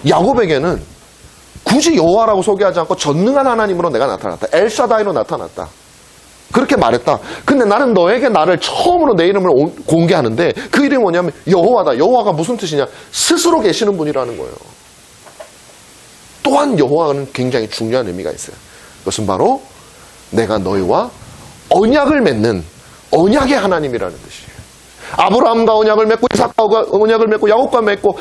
야곱에게는 굳이 여호와라고 소개하지 않고 전능한 하나님으로 내가 나타났다. 엘샤다이로 나타났다. 그렇게 말했다. 근데 나는 너에게 나를 처음으로 내 이름을 공개하는데 그 이름이 뭐냐면 여호와다. 여호와가 무슨 뜻이냐? 스스로 계시는 분이라는 거예요. 또한 여호와는 굉장히 중요한 의미가 있어요. 그것은 바로 내가 너희와 언약을 맺는 언약의 하나님이라는 뜻이에요. 아브라함과 언약을 맺고 이삭과 언약을 맺고 야곱과 맺고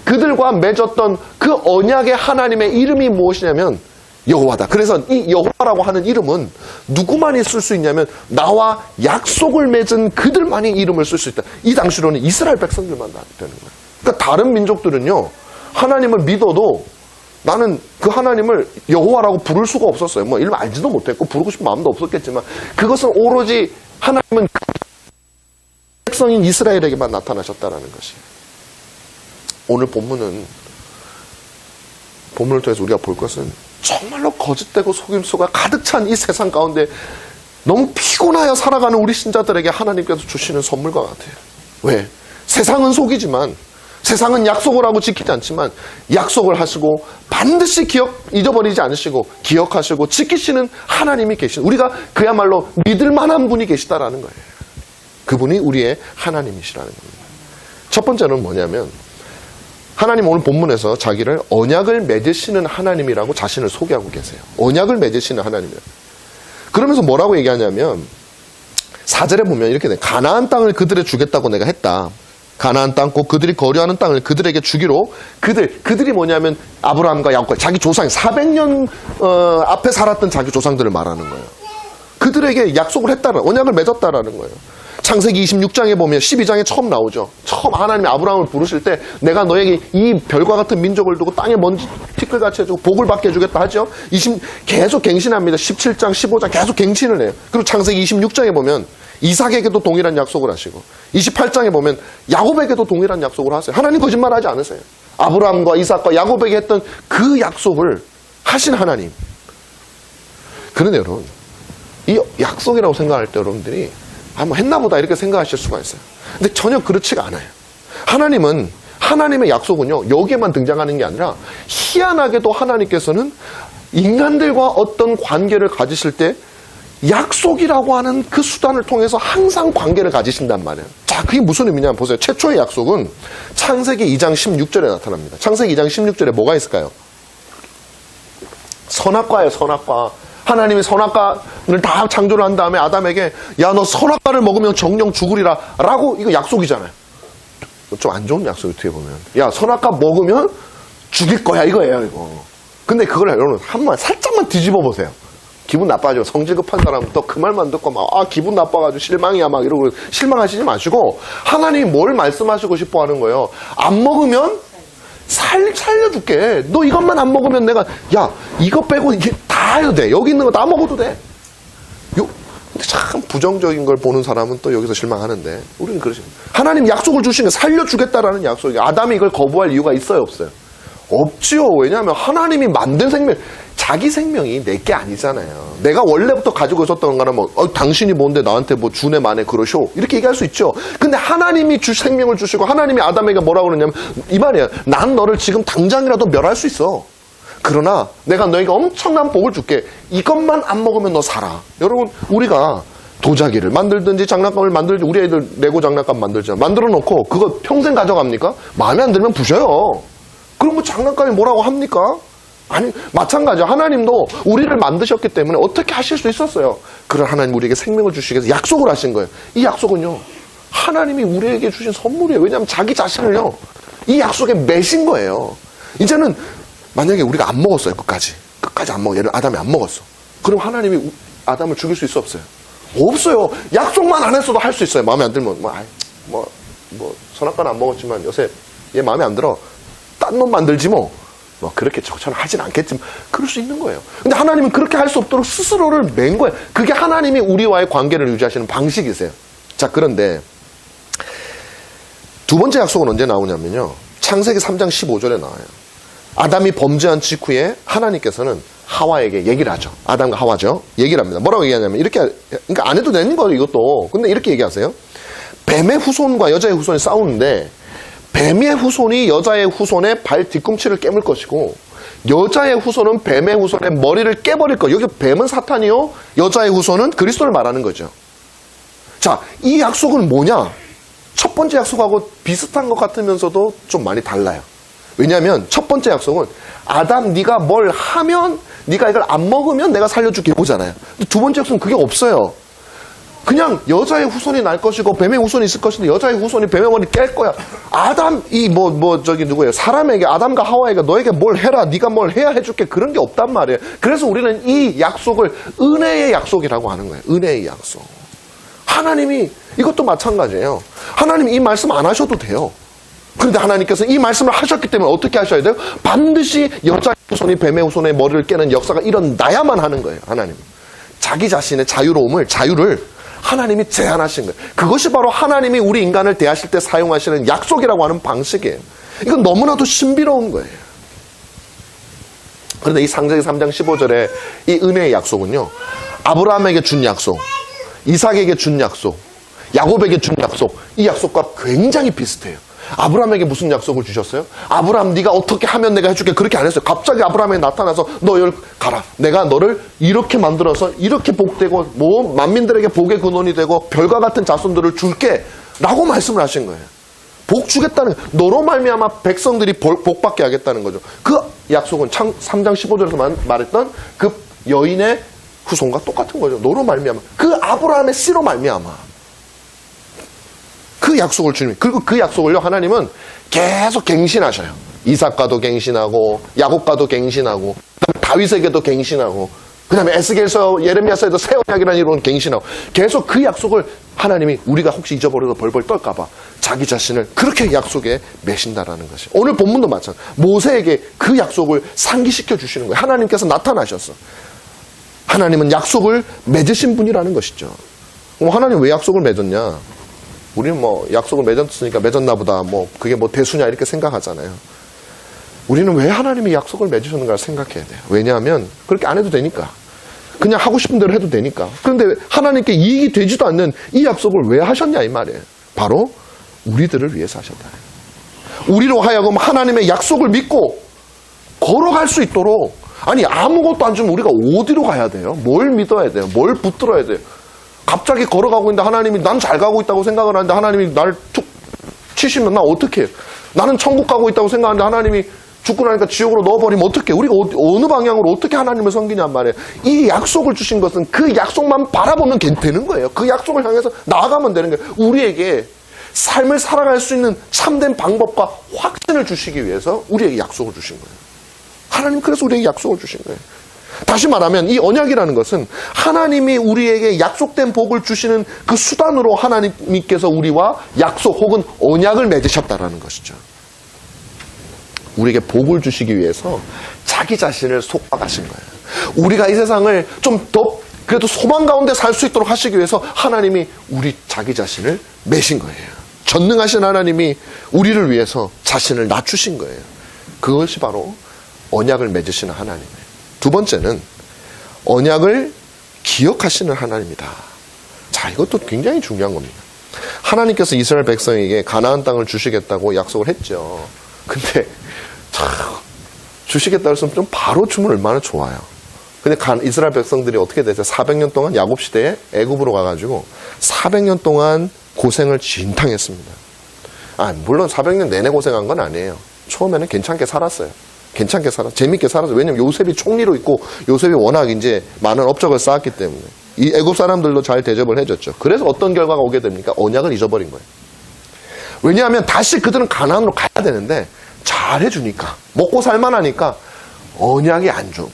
그들과 맺었던 그 언약의 하나님의 이름이 무엇이냐면 여호와다. 그래서 이 여호와라고 하는 이름은 누구만이 쓸 수 있냐면 나와 약속을 맺은 그들만이 이름을 쓸 수 있다. 이 당시로는 이스라엘 백성들만 되는 거예요. 그러니까 다른 민족들은요, 하나님을 믿어도 나는 그 하나님을 여호와라고 부를 수가 없었어요. 뭐 이름 알지도 못했고 부르고 싶은 마음도 없었겠지만 그것은 오로지 하나님은 백성인 이스라엘에게만 나타나셨다는 것이에요. 오늘 본문을 통해서 우리가 볼 것은 정말로 거짓되고 속임수가 가득 찬 이 세상 가운데 너무 피곤하여 살아가는 우리 신자들에게 하나님께서 주시는 선물과 같아요. 왜? 세상은 속이지만, 세상은 약속을 하고 지키지 않지만 약속을 하시고 반드시 잊어버리지 않으시고 기억하시고 지키시는 하나님이 계신, 우리가 그야말로 믿을 만한 분이 계시다라는 거예요. 그분이 우리의 하나님이시라는 겁니다. 첫 번째는 뭐냐면 하나님 오늘 본문에서 자기를 언약을 맺으시는 하나님이라고 자신을 소개하고 계세요. 언약을 맺으시는 하나님이에요. 그러면서 뭐라고 얘기하냐면 4절에 보면 이렇게 돼. 가나안 땅을 그들에 주겠다고 내가 했다. 가나안 땅 곧 그들이 거류하는 땅을 그들에게 주기로. 그들이 뭐냐면 아브라함과 야곱, 자기 조상 400년 앞에 살았던 자기 조상들을 말하는 거예요. 그들에게 약속을 했다는, 언약을 맺었다라는 거예요. 창세기 26장에 보면 12장에 처음 나오죠. 처음 하나님이 아브라함을 부르실 때 내가 너에게 이 별과 같은 민족을 두고 땅에 먼지 티끌같이 해주고 복을 받게 해주겠다 하죠. 계속 갱신합니다. 17장, 15장 계속 갱신을 해요. 그리고 창세기 26장에 보면 이삭에게도 동일한 약속을 하시고 28장에 보면 야곱에게도 동일한 약속을 하세요. 하나님 거짓말하지 않으세요. 아브라함과 이삭과 야곱에게 했던 그 약속을 하신 하나님. 그런데 여러분, 이 약속이라고 생각할 때 여러분들이 뭐 했나 보다 이렇게 생각하실 수가 있어요. 근데 전혀 그렇지가 않아요. 하나님의 약속은요, 여기에만 등장하는 게 아니라 희한하게도 하나님께서는 인간들과 어떤 관계를 가지실 때 약속이라고 하는 그 수단을 통해서 항상 관계를 가지신단 말이에요. 자, 그게 무슨 의미냐면 보세요. 최초의 약속은 창세기 2장 16절에 나타납니다. 창세기 2장 16절에 뭐가 있을까요? 선악과예요, 선악과. 하나님이 선악과를 다 창조를 한 다음에 아담에게 야, 너 선악과를 먹으면 정령 죽으리라 라고, 이거 약속이잖아요. 좀 안 좋은 약속, 어떻게 보면. 야, 선악과 먹으면 죽일 거야 이거예요, 이거. 근데 그걸 여러분 한번 살짝만 뒤집어 보세요. 기분 나빠져. 성질 급한 사람은 또 그 말만 듣고 막 기분 나빠가지고 실망이야 막 이러고 실망하시지 마시고, 하나님이 뭘 말씀하시고 싶어 하는 거예요. 안 먹으면 살려줄게. 너 이것만 안 먹으면 내가, 야, 이거 빼고 이게 다 해도 돼. 여기 있는 거 다 먹어도 돼. 근데 참 부정적인 걸 보는 사람은 또 여기서 실망하는데, 우리는 그러십니다. 하나님 약속을 주시는 게 살려주겠다라는 약속이에요. 아담이 이걸 거부할 이유가 있어요, 없어요? 없지요. 왜냐하면 하나님이 만든 생명, 자기 생명이 내 게 아니잖아요. 내가 원래부터 가지고 있었던 거는 당신이 뭔데 나한테 주네 마네 그러쇼 이렇게 얘기할 수 있죠. 근데 하나님이 생명을 주시고 하나님이 아담에게 뭐라고 그러냐면 이 말이에요. 난 너를 지금 당장이라도 멸할 수 있어. 그러나 내가 너에게 엄청난 복을 줄게. 이것만 안 먹으면 너 살아. 여러분, 우리가 도자기를 만들든지 장난감을 만들든지, 우리 애들 레고 장난감 만들잖아. 만들어 놓고 그거 평생 가져갑니까? 마음에 안 들면 부셔요. 그럼 장난감이 뭐라고 합니까? 아니, 마찬가지야. 하나님도 우리를 만드셨기 때문에 어떻게 하실 수 있었어요. 그런 하나님 우리에게 생명을 주시기 위해서 약속을 하신 거예요. 이 약속은요, 하나님이 우리에게 주신 선물이에요. 왜냐하면 자기 자신을요, 이 약속에 매신 거예요. 이제는 만약에 우리가 안 먹었어요. 끝까지 안 먹어. 예를 아담이 안 먹었어. 그럼 하나님이 아담을 죽일 수 있어, 없어요? 없어요. 약속만 안 했어도 할 수 있어요. 마음에 안 들면 선악과는 안 먹었지만 요새 얘 마음에 안 들어. 딴 놈 만들지 뭐 그렇게 저처럼 하진 않겠지만 그럴 수 있는 거예요. 근데 하나님은 그렇게 할 수 없도록 스스로를 맨 거예요. 그게 하나님이 우리와의 관계를 유지하시는 방식이세요. 자, 그런데 두 번째 약속은 언제 나오냐면요, 창세기 3장 15절에 나와요. 아담이 범죄한 직후에 하나님께서는 하와에게 얘기를 하죠. 아담과 하와죠. 얘기를 합니다. 뭐라고 얘기하냐면 이렇게, 그러니까 안 해도 되는 거예요, 이것도. 근데 이렇게 얘기하세요. 뱀의 후손과 여자의 후손이 싸우는데 뱀의 후손이 여자의 후손의 발 뒤꿈치를 깨물 것이고 여자의 후손은 뱀의 후손의 머리를 깨버릴 거. 여기 뱀은 사탄이요, 여자의 후손은 그리스도를 말하는 거죠. 자, 이 약속은 뭐냐? 첫 번째 약속하고 비슷한 것 같으면서도 좀 많이 달라요. 왜냐하면 첫 번째 약속은 아담 네가 뭘 하면, 네가 이걸 안 먹으면 내가 살려줄게 오잖아요. 근데 두 번째 약속은 그게 없어요. 그냥 여자의 후손이 날 것이고 뱀의 후손이 있을 것인데 여자의 후손이 뱀의 머리 깰 거야. 아담 저기 누구예요? 사람에게, 아담과 하와에게 너에게 뭘 해라, 네가 뭘 해야 해줄게, 그런 게 없단 말이에요. 그래서 우리는 이 약속을 은혜의 약속이라고 하는 거예요. 은혜의 약속. 하나님이 이것도 마찬가지예요. 하나님 이 말씀 안 하셔도 돼요. 그런데 하나님께서 이 말씀을 하셨기 때문에 어떻게 하셔야 돼요? 반드시 여자의 후손이 뱀의 후손의 머리를 깨는 역사가 일어나야만 하는 거예요. 하나님. 자기 자신의 자유를 하나님이 제한하신 거예요. 그것이 바로 하나님이 우리 인간을 대하실 때 사용하시는 약속이라고 하는 방식이에요. 이건 너무나도 신비로운 거예요. 그런데 이 창세기 3장 15절에 이 은혜의 약속은요, 아브라함에게 준 약속, 이삭에게 준 약속, 야곱에게 준 약속, 이 약속과 굉장히 비슷해요. 아브라함에게 무슨 약속을 주셨어요? 아브라함 네가 어떻게 하면 내가 해줄게, 그렇게 안 했어요. 갑자기 아브라함에 나타나서 너 여기 가라, 내가 너를 이렇게 만들어서 이렇게 복되고 뭐 만민들에게 복의 근원이 되고 별과 같은 자손들을 줄게 라고 말씀을 하신 거예요. 복 주겠다는, 너로 말미암아 백성들이 복받게 하겠다는 거죠. 그 약속은 3장 15절에서 말했던 그 여인의 후손과 똑같은 거죠. 너로 말미암아, 그 아브라함의 씨로 말미암아 그 약속을 주님, 그리고 그 약속을요 하나님은 계속 갱신하셔요. 이삭과도 갱신하고 야곱과도 갱신하고 다윗에게도 갱신하고 그 다음에 에스겔서 예레미야서에도 새 언약이라는 이론 갱신하고 계속 그 약속을 하나님이 우리가 혹시 잊어버려서 벌벌 떨까봐 자기 자신을 그렇게 약속에 매신다라는 것이, 오늘 본문도 마찬가지. 모세에게 그 약속을 상기시켜 주시는 거예요. 하나님께서 나타나셨어. 하나님은 약속을 맺으신 분이라는 것이죠. 그럼 하나님 왜 약속을 맺었냐? 우리는 뭐 약속을 맺었으니까 맺었나 보다, 뭐 그게 뭐 대수냐 이렇게 생각하잖아요. 우리는 왜 하나님이 약속을 맺으셨는가 생각해야 돼요. 왜냐하면 그렇게 안 해도 되니까, 그냥 하고 싶은 대로 해도 되니까. 그런데 하나님께 이익이 되지도 않는 이 약속을 왜 하셨냐 이 말이에요. 바로 우리들을 위해서 하셨다. 우리로 하여금 하나님의 약속을 믿고 걸어갈 수 있도록, 아니 아무것도 안 주면 우리가 어디로 가야 돼요? 뭘 믿어야 돼요? 뭘 붙들어야 돼요? 갑자기 걸어가고 있는데 하나님이 난 잘 가고 있다고 생각을 하는데 하나님이 나를 툭 치시면 나 어떡해? 나는 천국 가고 있다고 생각하는데 하나님이 죽고 나니까 지옥으로 넣어버리면 어떡해? 우리가 어느 방향으로 어떻게 하나님을 섬기냔 말이에요. 이 약속을 주신 것은 그 약속만 바라보면 되는 거예요. 그 약속을 향해서 나아가면 되는 거예요. 우리에게 삶을 살아갈 수 있는 참된 방법과 확신을 주시기 위해서 우리에게 약속을 주신 거예요. 하나님 그래서 우리에게 약속을 주신 거예요. 다시 말하면 이 언약이라는 것은 하나님이 우리에게 약속된 복을 주시는 그 수단으로 하나님께서 우리와 약속 혹은 언약을 맺으셨다라는 것이죠. 우리에게 복을 주시기 위해서 자기 자신을 속박하신 거예요. 우리가 이 세상을 좀 더 그래도 소망 가운데 살 수 있도록 하시기 위해서 하나님이 우리 자기 자신을 매신 거예요. 전능하신 하나님이 우리를 위해서 자신을 낮추신 거예요. 그것이 바로 언약을 맺으시는 하나님이에요. 두 번째는 언약을 기억하시는 하나님이다. 자, 이것도 굉장히 중요한 겁니다. 하나님께서 이스라엘 백성에게 가나안 땅을 주시겠다고 약속을 했죠. 근데 참 주시겠다고 했으면 좀 바로 주면 얼마나 좋아요. 근데 이스라엘 백성들이 어떻게 됐어요? 400년 동안 야곱 시대에 애굽으로 가가지고 400년 동안 고생을 진탕했습니다. 물론 400년 내내 고생한 건 아니에요. 처음에는 괜찮게 살았어요. 재밌게 살았어요. 왜냐면 요셉이 총리로 있고 요셉이 워낙 이제 많은 업적을 쌓았기 때문에 이 애굽 사람들도 잘 대접을 해줬죠. 그래서 어떤 결과가 오게 됩니까? 언약을 잊어버린 거예요. 왜냐하면 다시 그들은 가나안으로 가야 되는데 잘 해주니까, 먹고 살만하니까 언약이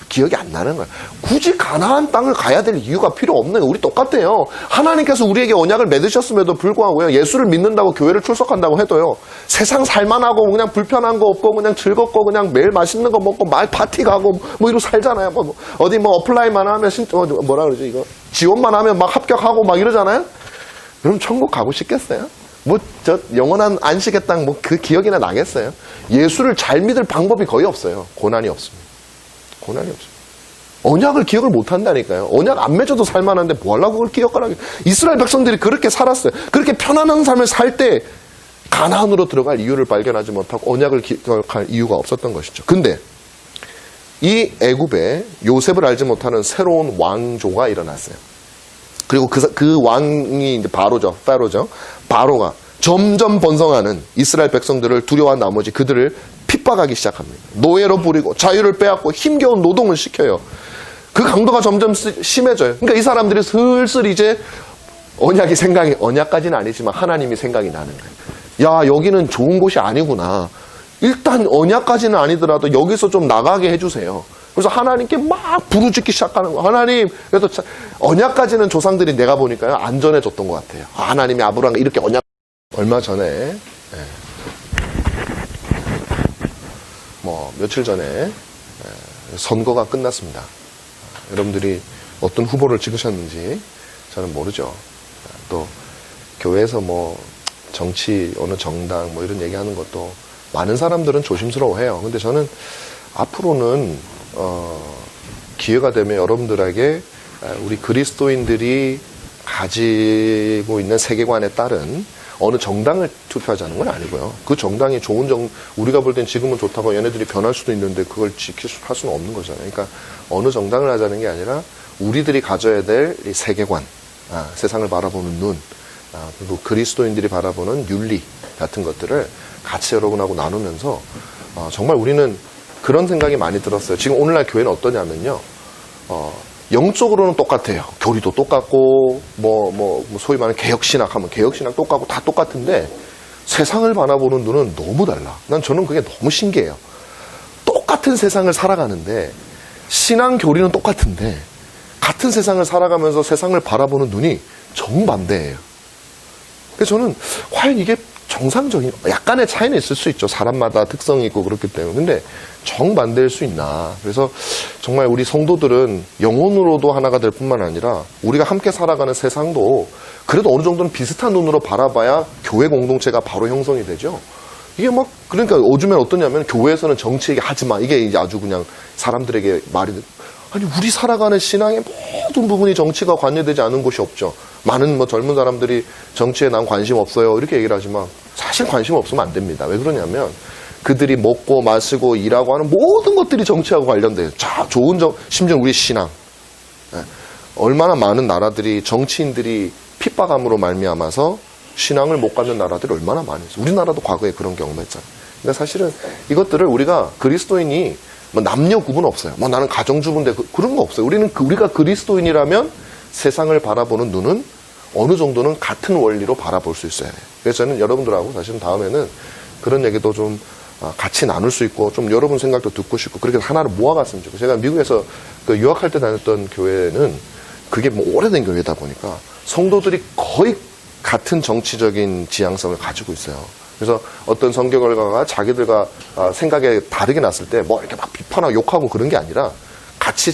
기억이 안 나는 거예요. 굳이 가나안 땅을 가야 될 이유가 필요 없는 거예요. 우리 똑같아요. 하나님께서 우리에게 언약을 맺으셨음에도 불구하고요, 예수를 믿는다고 교회를 출석한다고 해도요, 세상 살만하고 그냥 불편한 거 없고 그냥 즐겁고 그냥 매일 맛있는 거 먹고 말 파티 가고 뭐 이러고 살잖아요. 어디 어플라이만 하면 뭐라 그러죠 이거, 지원만 하면 막 합격하고 막 이러잖아요. 그럼 천국 가고 싶겠어요? 영원한 안식의 땅 그 기억이나 나겠어요? 예수를 잘 믿을 방법이 거의 없어요. 고난이 없습니다. 언약을 기억을 못 한다니까요. 언약 안 맺어도 살만한데 뭐 하려고 그걸 기억하라고. 이스라엘 백성들이 그렇게 살았어요. 그렇게 편안한 삶을 살 때 가나안으로 들어갈 이유를 발견하지 못하고 언약을 기억할 이유가 없었던 것이죠. 근데 이 애굽에 요셉을 알지 못하는 새로운 왕조가 일어났어요. 그리고 그 왕이 이제 파로죠. 바로가 점점 번성하는 이스라엘 백성들을 두려워한 나머지 그들을 핍박하기 시작합니다. 노예로 부리고 자유를 빼앗고 힘겨운 노동을 시켜요. 그 강도가 점점 심해져요. 그러니까 이 사람들이 슬슬 이제 언약까지는 아니지만 하나님이 생각이 나는 거예요. 야, 여기는 좋은 곳이 아니구나. 일단 언약까지는 아니더라도 여기서 좀 나가게 해주세요. 그래서 하나님께 막 부르짖기 시작하는 거예요. 하나님, 그래서 언약까지는 조상들이 내가 보니까요, 안전해졌던 것 같아요. 하나님이 아브라함과 이렇게 얼마 전에, 며칠 전에 선거가 끝났습니다. 여러분들이 어떤 후보를 찍으셨는지 저는 모르죠. 또 교회에서 정치 어느 정당 이런 얘기하는 것도 많은 사람들은 조심스러워해요. 근데 저는 앞으로는 기회가 되면 여러분들에게 우리 그리스도인들이 가지고 있는 세계관에 따른 어느 정당을 투표하자는 건 아니고요. 그 정당이 좋은 우리가 볼 땐 지금은 좋다고 얘네들이 변할 수도 있는데 그걸 할 수는 없는 거잖아요. 그러니까 어느 정당을 하자는 게 아니라 우리들이 가져야 될 이 세계관, 세상을 바라보는 눈, 그리고 그리스도인들이 바라보는 윤리 같은 것들을 같이 여러분하고 나누면서 정말 우리는 그런 생각이 많이 들었어요. 지금 오늘날 교회는 어떠냐면요. 영적으로는 똑같아요. 교리도 똑같고, 소위 말하는 개혁신학 하면 개혁신학 똑같고 다 똑같은데 세상을 바라보는 눈은 너무 달라. 저는 그게 너무 신기해요. 똑같은 세상을 살아가는데 신앙 교리는 똑같은데 같은 세상을 살아가면서 세상을 바라보는 눈이 정반대예요. 그래서 저는 과연 이게 정상적인, 약간의 차이는 있을 수 있죠. 사람마다 특성이 있고 그렇기 때문에. 근데 정반대일 수 있나. 그래서 정말 우리 성도들은 영혼으로도 하나가 될 뿐만 아니라 우리가 함께 살아가는 세상도 그래도 어느 정도는 비슷한 눈으로 바라봐야 교회 공동체가 바로 형성이 되죠. 이게 그러니까 요즘엔 어떠냐면 교회에서는 정치 얘기 하지 마. 이게 이제 아주 그냥 사람들에게 말이, 아니, 우리 살아가는 신앙의 모든 부분이 정치가 관여되지 않은 곳이 없죠. 많은 젊은 사람들이 정치에 난 관심 없어요. 이렇게 얘기를 하지만 사실 관심 없으면 안 됩니다. 왜 그러냐면 그들이 먹고 마시고 일하고 하는 모든 것들이 정치하고 관련돼요. 심지어 우리 신앙. 얼마나 많은 나라들이 정치인들이 핍박함으로 말미암아서 신앙을 못 갖는 나라들이 얼마나 많이 있어요. 우리나라도 과거에 그런 경우가 있잖아요. 근데 사실은 이것들을 우리가 그리스도인이 남녀 구분 없어요. 나는 가정주부인데 그런 거 없어요. 우리가 그리스도인이라면 세상을 바라보는 눈은 어느 정도는 같은 원리로 바라볼 수 있어야 돼요. 그래서 저는 여러분들하고 사실은 다음에는 그런 얘기도 좀 같이 나눌 수 있고 좀 여러분 생각도 듣고 싶고 그렇게 하나를 모아갔으면 좋겠어요. 제가 미국에서 유학할 때 다녔던 교회는 그게 오래된 교회다 보니까 성도들이 거의 같은 정치적인 지향성을 가지고 있어요. 그래서 어떤 선교결과가 자기들과 생각이 다르게 났을 때 이렇게 막 비판하고 욕하고 그런 게 아니라 같이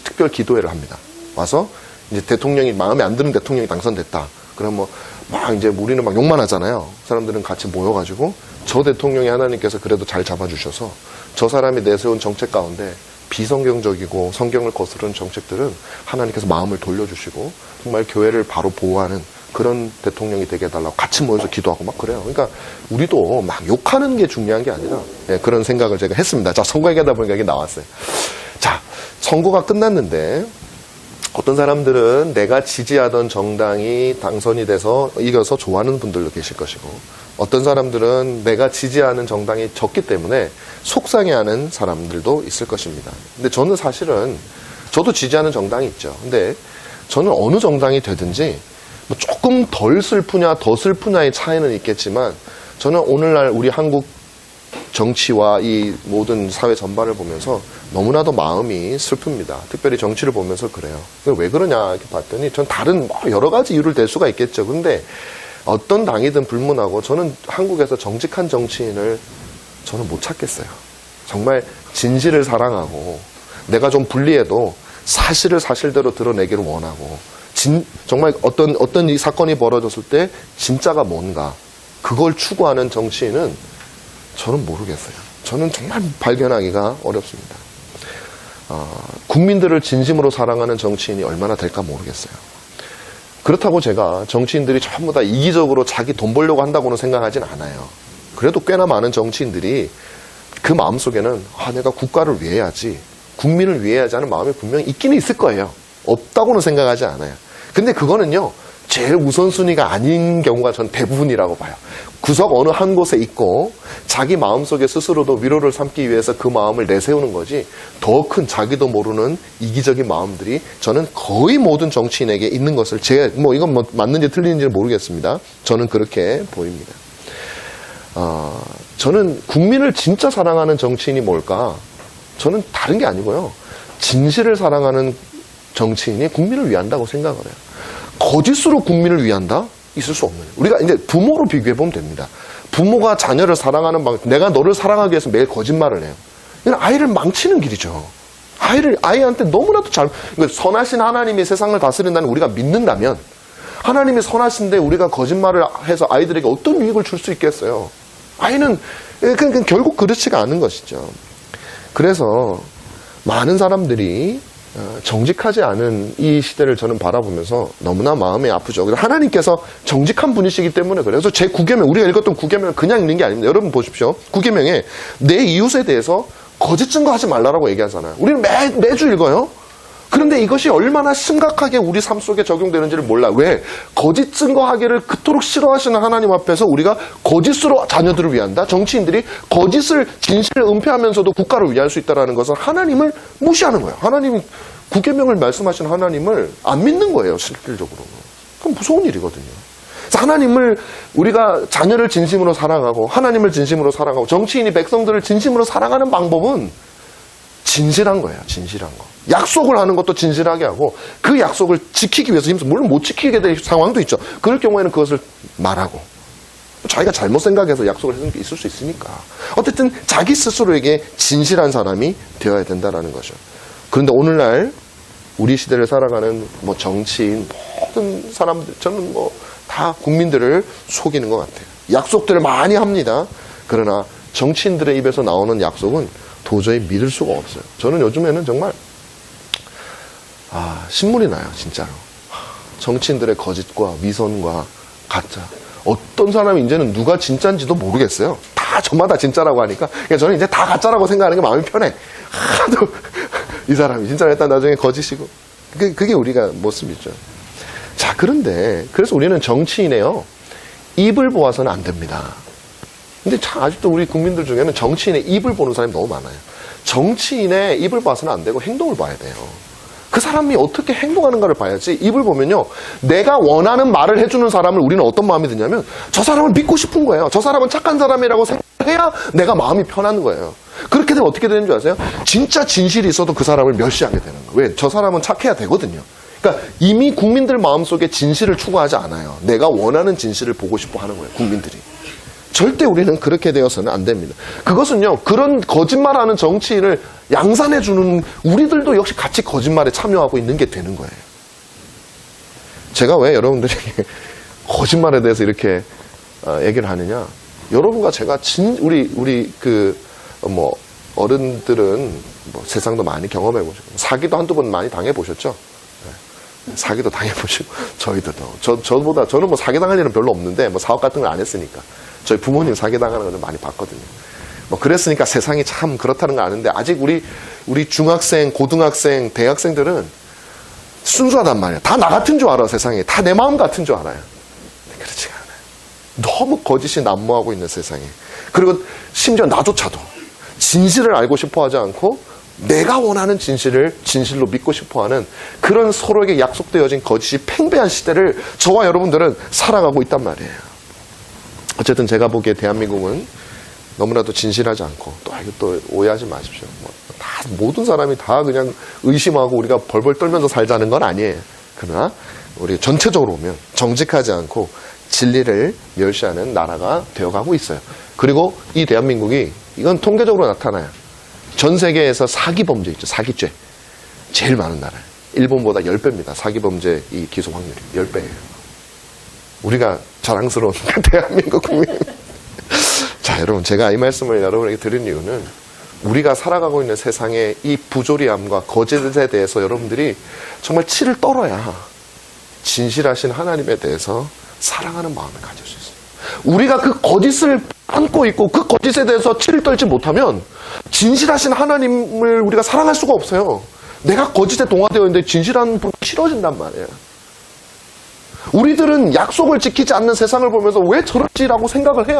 특별 기도회를 합니다. 와서 이제 대통령이 마음에 안 드는 대통령이 당선됐다. 그럼 이제 우리는 욕만 하잖아요. 사람들은 같이 모여가지고 저 대통령이 하나님께서 그래도 잘 잡아주셔서 저 사람이 내세운 정책 가운데 비성경적이고 성경을 거스르는 정책들은 하나님께서 마음을 돌려주시고 정말 교회를 바로 보호하는 그런 대통령이 되게 해달라고 같이 모여서 기도하고 그래요. 그러니까 우리도 욕하는 게 중요한 게 아니라 그런 생각을 제가 했습니다. 자, 선거 얘기하다 보니까 이게 나왔어요. 자, 선거가 끝났는데 어떤 사람들은 내가 지지하던 정당이 당선이 돼서 이겨서 좋아하는 분들도 계실 것이고 어떤 사람들은 내가 지지하는 정당이 졌기 때문에 속상해하는 사람들도 있을 것입니다. 근데 저는 사실은 저도 지지하는 정당이 있죠. 근데 저는 어느 정당이 되든지 조금 덜 슬프냐 더 슬프냐의 차이는 있겠지만 저는 오늘날 우리 한국 정치와 이 모든 사회 전반을 보면서 너무나도 마음이 슬픕니다. 특별히 정치를 보면서 그래요. 왜 그러냐 이렇게 봤더니 전 다른 여러 가지 이유를 댈 수가 있겠죠. 근데 어떤 당이든 불문하고 저는 한국에서 정직한 정치인을 저는 못 찾겠어요. 정말 진실을 사랑하고 내가 좀 불리해도 사실을 사실대로 드러내기를 원하고 정말 어떤 이 사건이 벌어졌을 때 진짜가 뭔가 그걸 추구하는 정치인은 저는 모르겠어요. 저는 정말 발견하기가 어렵습니다. 국민들을 진심으로 사랑하는 정치인이 얼마나 될까 모르겠어요. 그렇다고 제가 정치인들이 전부 다 이기적으로 자기 돈 벌려고 한다고는 생각하진 않아요. 그래도 꽤나 많은 정치인들이 그 마음속에는 내가 국가를 위해야지, 국민을 위해야지 하는 마음이 분명히 있기는 있을 거예요. 없다고는 생각하지 않아요. 근데 그거는요, 제일 우선순위가 아닌 경우가 전 대부분이라고 봐요. 구석 어느 한 곳에 있고 자기 마음속에 스스로도 위로를 삼기 위해서 그 마음을 내세우는 거지, 더 큰 자기도 모르는 이기적인 마음들이 저는 거의 모든 정치인에게 있는 것을, 이건 맞는지 틀리는지는 모르겠습니다. 저는 그렇게 보입니다. 저는 국민을 진짜 사랑하는 정치인이 뭘까? 저는 다른 게 아니고요, 진실을 사랑하는 정치인이 국민을 위한다고 생각을 해요. 거짓으로 국민을 위한다? 있을 수 없는. 우리가 이제 부모로 비교해보면 됩니다. 부모가 자녀를 사랑하는 방식, 내가 너를 사랑하기 위해서 매일 거짓말을 해요. 이건 아이를 망치는 길이죠. 아이한테 너무나도 그러니까 선하신 하나님이 세상을 다스린다는 우리가 믿는다면, 하나님이 선하신데 우리가 거짓말을 해서 아이들에게 어떤 유익을 줄 수 있겠어요? 아이는 결국 그렇지가 않은 것이죠. 그래서 많은 사람들이 정직하지 않은 이 시대를 저는 바라보면서 너무나 마음이 아프죠. 하나님께서 정직한 분이시기 때문에 그래요. 그래서 제 9계명, 우리가 읽었던 9계명은 그냥 읽는 게 아닙니다. 여러분 보십시오. 9계명에 내 이웃에 대해서 거짓 증거하지 말라라고 얘기하잖아요. 우리는 매주 읽어요. 그런데 이것이 얼마나 심각하게 우리 삶 속에 적용되는지를 몰라. 왜? 거짓 증거하기를 그토록 싫어하시는 하나님 앞에서 우리가 거짓으로 자녀들을 위한다? 정치인들이 거짓을, 진실을 은폐하면서도 국가를 위할 수 있다는 것은 하나님을 무시하는 거예요. 하나님이 9계명을 말씀하신 하나님을 안 믿는 거예요, 실질적으로. 그럼 무서운 일이거든요. 그래서 하나님을, 우리가 자녀를 진심으로 사랑하고 하나님을 진심으로 사랑하고 정치인이 백성들을 진심으로 사랑하는 방법은 진실한 거예요. 진실한 거. 약속을 하는 것도 진실하게 하고 그 약속을 지키기 위해서 힘써, 물론 못 지키게 될 상황도 있죠. 그럴 경우에는 그것을 말하고, 자기가 잘못 생각해서 약속을 해준 게 있을 수 있으니까. 어쨌든 자기 스스로에게 진실한 사람이 되어야 된다는 거죠. 그런데 오늘날 우리 시대를 살아가는 정치인, 모든 사람들, 저는 다 국민들을 속이는 것 같아요. 약속들을 많이 합니다. 그러나 정치인들의 입에서 나오는 약속은 도저히 믿을 수가 없어요. 저는 요즘에는 정말 신물이 나요, 진짜로. 정치인들의 거짓과 위선과 가짜. 어떤 사람이 이제는 누가 진짜인지도 모르겠어요. 다 저마다 진짜라고 하니까 저는 이제 다 가짜라고 생각하는 게 마음이 편해. 하도 이 사람이 진짜라 했다 나중에 거짓이고. 그게 우리가 모습이죠. 자, 그런데 그래서 우리는 정치인의요, 입을 보아서는 안 됩니다. 근데 아직도 우리 국민들 중에는 정치인의 입을 보는 사람이 너무 많아요. 정치인의 입을 봐서는 안 되고 행동을 봐야 돼요. 그 사람이 어떻게 행동하는가를 봐야지. 입을 보면요, 내가 원하는 말을 해주는 사람을 우리는 어떤 마음이 드냐면, 저 사람을 믿고 싶은 거예요. 저 사람은 착한 사람이라고 생각해야 내가 마음이 편한 거예요. 그렇게 되면 어떻게 되는 줄 아세요? 진짜 진실이 있어도 그 사람을 멸시하게 되는 거예요. 왜? 저 사람은 착해야 되거든요. 그러니까 이미 국민들 마음속에 진실을 추구하지 않아요. 내가 원하는 진실을 보고 싶어 하는 거예요, 국민들이. 절대 우리는 그렇게 되어서는 안 됩니다. 그것은요, 그런 거짓말하는 정치인을 양산해주는 우리들도 역시 같이 거짓말에 참여하고 있는 게 되는 거예요. 제가 왜 여러분들에게 거짓말에 대해서 이렇게 얘기를 하느냐? 여러분과 제가 우리 어른들은 세상도 많이 경험해보시고, 사기도 한두 번 많이 당해보셨죠? 사기도 당해보시고, 저는 사기당할 일은 별로 없는데, 사업 같은 걸 안 했으니까. 저희 부모님 사기당하는 걸 좀 많이 봤거든요. 그랬으니까 세상이 참 그렇다는 걸 아는데, 아직 우리 중학생, 고등학생, 대학생들은 순수하단 말이에요. 다 나 같은 줄 알아, 세상에. 다 내 마음 같은 줄 알아요. 근데 그렇지가 않아요. 너무 거짓이 난무하고 있는 세상에. 그리고 심지어 나조차도 진실을 알고 싶어 하지 않고 내가 원하는 진실을 진실로 믿고 싶어하는 그런 서로에게 약속되어진 거짓이 팽배한 시대를 저와 여러분들은 살아가고 있단 말이에요. 어쨌든 제가 보기에 대한민국은 너무나도 진실하지 않고, 또 오해하지 마십시오. 모든 사람이 다 그냥 의심하고 우리가 벌벌 떨면서 살자는 건 아니에요. 그러나 우리 전체적으로 보면 정직하지 않고 진리를 멸시하는 나라가 되어가고 있어요. 그리고 이 대한민국이, 이건 통계적으로 나타나요. 전 세계에서 사기 범죄 있죠. 사기죄. 제일 많은 나라예요. 일본보다 10배입니다. 사기 범죄 이 기소 확률이 10배예요. 우리가 자랑스러운 대한민국 국민. 자, 여러분, 제가 이 말씀을 여러분에게 드린 이유는 우리가 살아가고 있는 세상의 이 부조리함과 거짓에 대해서 여러분들이 정말 치를 떨어야 진실하신 하나님에 대해서 사랑하는 마음을 가질 수 있어요. 우리가 그 거짓을 안고 있고 그 거짓에 대해서 치를 떨지 못하면 진실하신 하나님을 우리가 사랑할 수가 없어요. 내가 거짓에 동화되어 있는데 진실한 분이 싫어진단 말이에요. 우리들은 약속을 지키지 않는 세상을 보면서 왜 저럴지라고 생각을 해야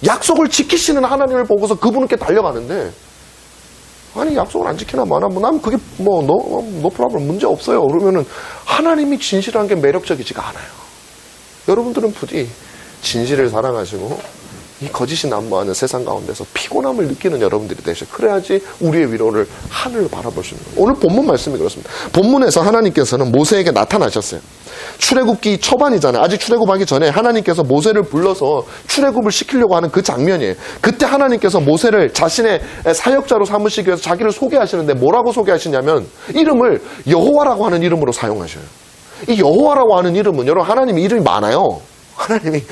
약속을 지키시는 하나님을 보고서 그분께 달려가는데, 아니 약속을 안 지키나 마나 뭐 난 그게 뭐 no problem 문제 없어요. 그러면은 하나님이 진실한 게 매력적이지가 않아요. 여러분들은 부디 진실을 사랑하시고 이 거짓이 난무하는 세상 가운데서 피곤함을 느끼는 여러분들이 되셔. 그래야지 우리의 위로를 하늘로 바라볼 수 있는 거예요. 오늘 본문 말씀이 그렇습니다. 본문에서 하나님께서는 모세에게 나타나셨어요. 출애굽기 초반이잖아요. 아직 출애굽하기 전에 하나님께서 모세를 불러서 출애굽을 시키려고 하는 그 장면이에요. 그때 하나님께서 모세를 자신의 사역자로 삼으시기 위해서 자기를 소개하시는데 뭐라고 소개하시냐면 이름을 여호와라고 하는 이름으로 사용하셔요. 이 여호와라고 하는 이름은 여러분 하나님 이름이 많아요. 하나님이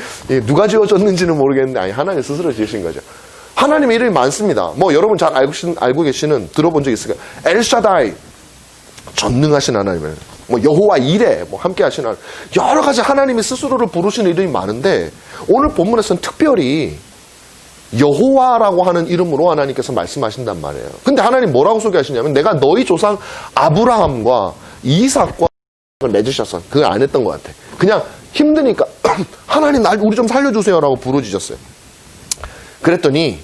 누가 지어줬는지는 모르겠는데 아니 하나님 스스로 지으신 거죠. 하나님의 이름이 많습니다. 뭐 여러분 잘 알고 계시는 들어본 적 있을까요? 엘샤다이 전능하신 하나님을 뭐 여호와 이레 뭐 함께 하시는 하나님. 여러 가지 하나님이 스스로를 부르시는 이름이 많은데 오늘 본문에서는 특별히 여호와라고 하는 이름으로 하나님께서 말씀하신단 말이에요. 근데 하나님 뭐라고 소개하시냐면 내가 너희 조상 아브라함과 이삭과 맺으셨어. 그걸 안 했던 것 같아. 그냥 힘드니까 하나님 우리 좀 살려주세요라고 부르짖었어요. 그랬더니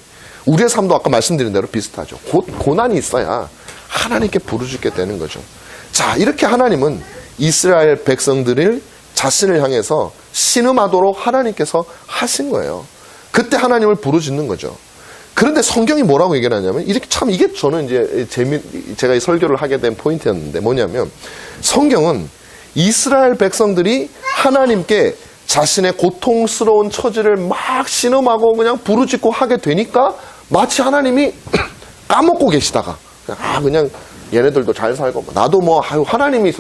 우리의 삶도 아까 말씀드린 대로 비슷하죠. 고난이 있어야 하나님께 부르짖게 되는 거죠. 자, 이렇게 하나님은 이스라엘 백성들을 자신을 향해서 신음하도록 하나님께서 하신 거예요. 그때 하나님을 부르짖는 거죠. 그런데 성경이 뭐라고 얘기를 하냐면 이렇게 참 이게 저는 이제 제가 이 설교를 하게 된 포인트였는데 뭐냐면 성경은 이스라엘 백성들이 하나님께 자신의 고통스러운 처지를 막 신음하고 그냥 부르짖고 하게 되니까 마치 하나님이 까먹고 계시다가 그냥 얘네들도 잘 살고 나도 뭐 하나님이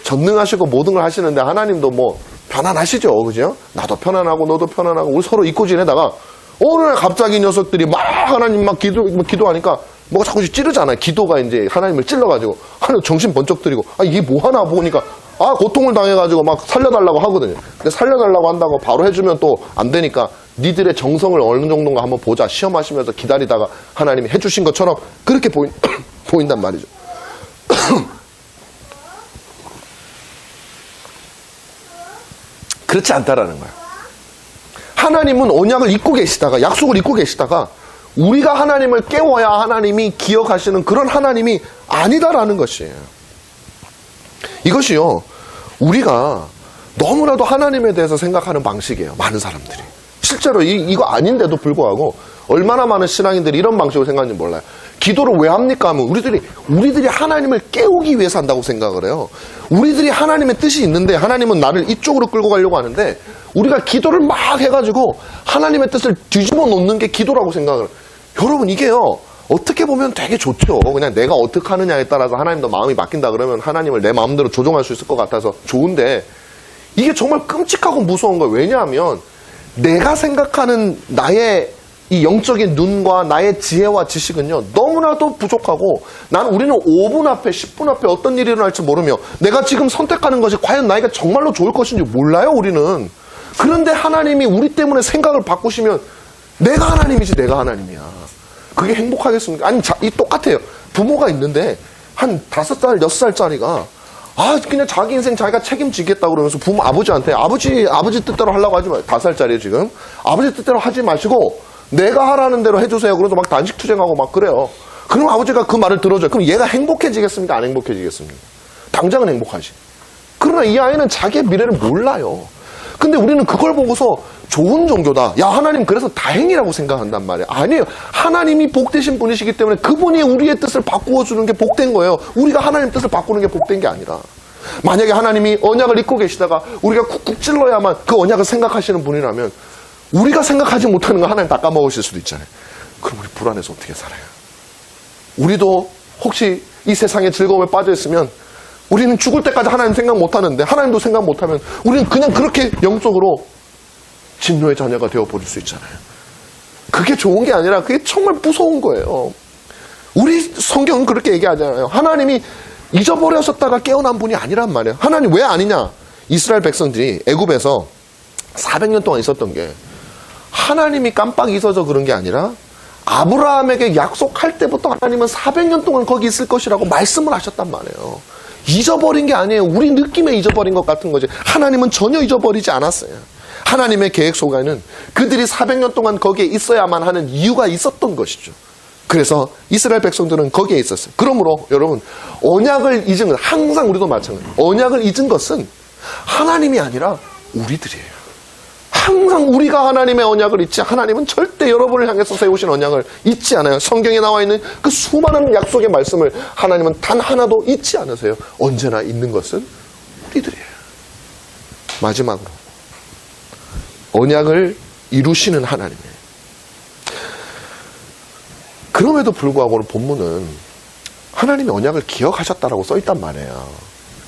전능하시고 모든 걸 하시는데 하나님도 뭐 편안하시죠, 그죠? 나도 편안하고 너도 편안하고 우리 서로 잊고 지내다가 어느 날 갑자기 이 녀석들이 막 하나님 막 기도하니까 뭐가 자꾸 찌르잖아요. 기도가 이제 하나님을 찔러가지고 하나님 정신 번쩍 들이고 이게 뭐 하나 보니까 고통을 당해가지고 막 살려달라고 하거든요. 근데 살려달라고 한다고 바로 해주면 또 안 되니까 니들의 정성을 어느 정도인가 한번 보자 시험하시면서 기다리다가 하나님이 해주신 것처럼 그렇게 보인단 말이죠. 그렇지 않다라는 거예요. 하나님은 언약을 잊고 계시다가 약속을 잊고 계시다가 우리가 하나님을 깨워야 하나님이 기억하시는 그런 하나님이 아니다라는 것이에요. 이것이요, 우리가 너무나도 하나님에 대해서 생각하는 방식이에요. 많은 사람들이. 실제로 이거 아닌데도 불구하고 얼마나 많은 신앙인들이 이런 방식으로 생각하는지 몰라요. 기도를 왜 합니까 하면 우리들이 하나님을 깨우기 위해서 한다고 생각을 해요. 우리들이 하나님의 뜻이 있는데 하나님은 나를 이쪽으로 끌고 가려고 하는데 우리가 기도를 막 해가지고 하나님의 뜻을 뒤집어 놓는 게 기도라고 생각을 해요. 여러분 이게요, 어떻게 보면 되게 좋죠. 그냥 내가 어떻게 하느냐에 따라서 하나님도 마음이 바뀐다 그러면 하나님을 내 마음대로 조종할 수 있을 것 같아서 좋은데 이게 정말 끔찍하고 무서운 거예요. 왜냐하면 내가 생각하는 나의 이 영적인 눈과 나의 지혜와 지식은요 너무나도 부족하고 우리는 5분 앞에 10분 앞에 어떤 일이 일어날지 모르며 내가 지금 선택하는 것이 과연 나에게 정말로 좋을 것인지 몰라요. 우리는. 그런데 하나님이 우리 때문에 생각을 바꾸시면 내가 하나님이지 내가 하나님이야. 그게 행복하겠습니까? 아니 똑같아요. 부모가 있는데 한 5살 6살짜리가 그냥 자기 인생 자기가 책임지겠다 그러면서 아버지한테 아버지 뜻대로 하려고 하지 마요. 5살짜리에 지금 아버지 뜻대로 하지 마시고 내가 하라는 대로 해주세요. 그래서 막 단식 투쟁하고 막 그래요. 그럼 아버지가 그 말을 들어줘요. 그럼 얘가 행복해지겠습니까? 안 행복해지겠습니까? 당장은 행복하지. 그러나 이 아이는 자기의 미래를 몰라요. 근데 우리는 그걸 보고서 좋은 종교다. 야, 하나님 그래서 다행이라고 생각한단 말이에요. 아니에요. 하나님이 복되신 분이시기 때문에 그분이 우리의 뜻을 바꾸어 주는 게 복된 거예요. 우리가 하나님 뜻을 바꾸는 게 복된 게 아니라. 만약에 하나님이 언약을 잊고 계시다가 우리가 쿡쿡 찔러야만 그 언약을 생각하시는 분이라면 우리가 생각하지 못하는 거 하나님 다 까먹으실 수도 있잖아요. 그럼 우리 불안해서 어떻게 살아요? 우리도 혹시 이 세상에 즐거움에 빠져 있으면 우리는 죽을 때까지 하나님 생각 못하는데 하나님도 생각 못하면 우리는 그냥 그렇게 영적으로 진노의 자녀가 되어버릴 수 있잖아요. 그게 좋은 게 아니라 그게 정말 무서운 거예요. 우리 성경은 그렇게 얘기하잖아요. 하나님이 잊어버렸었다가 깨어난 분이 아니란 말이에요. 하나님 왜 아니냐? 이스라엘 백성들이 애굽에서 400년 동안 있었던 게 하나님이 깜빡 잊어서 그런 게 아니라 아브라함에게 약속할 때부터 하나님은 400년 동안 거기 있을 것이라고 말씀을 하셨단 말이에요. 잊어버린 게 아니에요. 우리 느낌에 잊어버린 것 같은 거지. 하나님은 전혀 잊어버리지 않았어요. 하나님의 계획 속에는 그들이 400년 동안 거기에 있어야만 하는 이유가 있었던 것이죠. 그래서 이스라엘 백성들은 거기에 있었어요. 그러므로 여러분, 언약을 잊은 것, 항상 우리도 마찬가지예요. 언약을 잊은 것은 하나님이 아니라 우리들이에요. 항상 우리가 하나님의 언약을 잊지, 하나님은 절대 여러분을 향해서 세우신 언약을 잊지 않아요. 성경에 나와 있는 그 수많은 약속의 말씀을 하나님은 단 하나도 잊지 않으세요. 언제나 있는 것은 우리들이에요. 마지막으로 언약을 이루시는 하나님이에요. 그럼에도 불구하고 오늘 본문은 하나님이 언약을 기억하셨다라고 써있단 말이에요.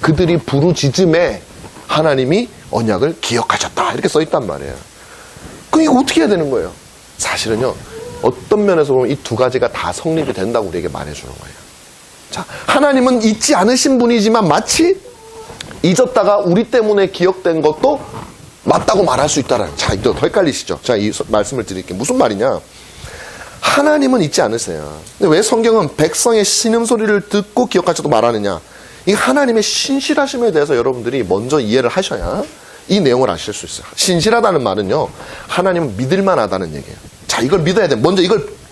그들이 부르짖음에 하나님이 언약을 기억하셨다 이렇게 써있단 말이에요. 그럼 이거 어떻게 해야 되는 거예요? 사실은요, 어떤 면에서 보면 이 두 가지가 다 성립이 된다고 우리에게 말해주는 거예요. 자, 하나님은 잊지 않으신 분이지만 마치 잊었다가 우리 때문에 기억된 것도 맞다고 말할 수 있다라는. 자, 이거 더 헷갈리시죠? 자, 이 말씀을 드릴게요. 무슨 말이냐? 하나님은 잊지 않으세요. 근데 왜 성경은 백성의 신음소리를 듣고 기억하셔도 말하느냐? 이 하나님의 신실하심에 대해서 여러분들이 먼저 이해를 하셔야 이 내용을 아실 수 있어요. 신실하다는 말은요, 하나님은 믿을만하다는 얘기예요. 자, 이걸 믿어야 돼. 먼저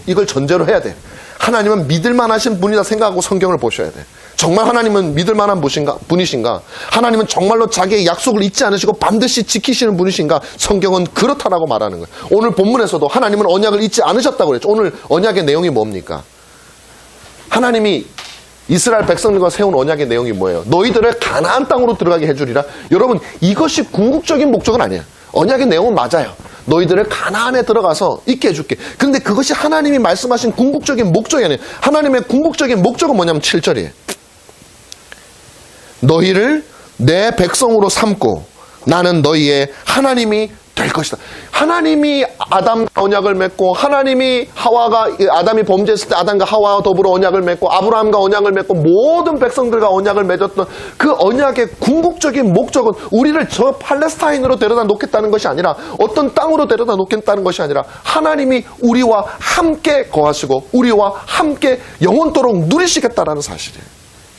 이걸 전제로 해야 돼. 하나님은 믿을만하신 분이다 생각하고 성경을 보셔야 돼. 정말 하나님은 믿을만한 분이신가? 하나님은 정말로 자기의 약속을 잊지 않으시고 반드시 지키시는 분이신가? 성경은 그렇다라고 말하는 거예요. 오늘 본문에서도 하나님은 언약을 잊지 않으셨다고 그랬죠. 오늘 언약의 내용이 뭡니까? 하나님이 이스라엘 백성들과 세운 언약의 내용이 뭐예요? 너희들을 가나안 땅으로 들어가게 해주리라. 여러분, 이것이 궁극적인 목적은 아니에요. 언약의 내용은 맞아요. 너희들을 가나안에 들어가서 있게 해줄게. 그런데 그것이 하나님이 말씀하신 궁극적인 목적이 아니에요. 하나님의 궁극적인 목적은 뭐냐면 7절이에요. 너희를 내 백성으로 삼고 나는 너희의 하나님이 될 것이다. 하나님이 아담과 언약을 맺고, 하나님이 아담이 범죄했을 때 아담과 하와와 더불어 언약을 맺고, 아브라함과 언약을 맺고, 모든 백성들과 언약을 맺었던 그 언약의 궁극적인 목적은 우리를 저 팔레스타인으로 데려다 놓겠다는 것이 아니라, 어떤 땅으로 데려다 놓겠다는 것이 아니라, 하나님이 우리와 함께 거하시고 우리와 함께 영원토록 누리시겠다라는 사실이에요.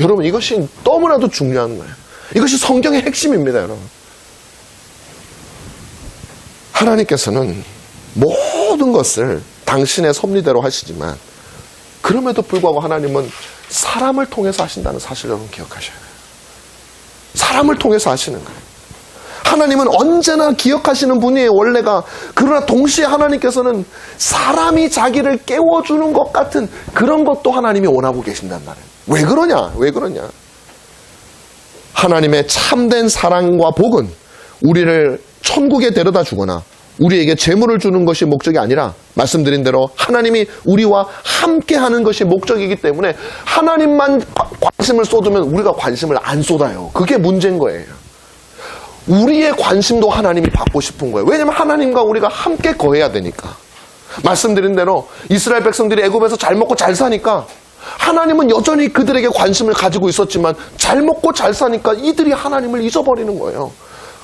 여러분, 이것이 너무나도 중요한 거예요. 이것이 성경의 핵심입니다, 여러분. 하나님께서는 모든 것을 당신의 섭리대로 하시지만, 그럼에도 불구하고 하나님은 사람을 통해서 하신다는 사실을 여러분 기억하셔야 돼요. 사람을 통해서 하시는 거예요. 하나님은 언제나 기억하시는 분이에요, 원래가. 그러나 동시에 하나님께서는 사람이 자기를 깨워주는 것 같은 그런 것도 하나님이 원하고 계신단 말이에요. 왜 그러냐? 왜 그러냐? 하나님의 참된 사랑과 복은 우리를 천국에 데려다 주거나 우리에게 재물을 주는 것이 목적이 아니라, 말씀드린 대로 하나님이 우리와 함께 하는 것이 목적이기 때문에 하나님만 관심을 쏟으면 우리가 관심을 안 쏟아요. 그게 문제인 거예요. 우리의 관심도 하나님이 받고 싶은 거예요. 왜냐하면 하나님과 우리가 함께 거해야 되니까. 말씀드린 대로 이스라엘 백성들이 애굽에서 잘 먹고 잘 사니까 하나님은 여전히 그들에게 관심을 가지고 있었지만, 잘 먹고 잘 사니까 이들이 하나님을 잊어버리는 거예요.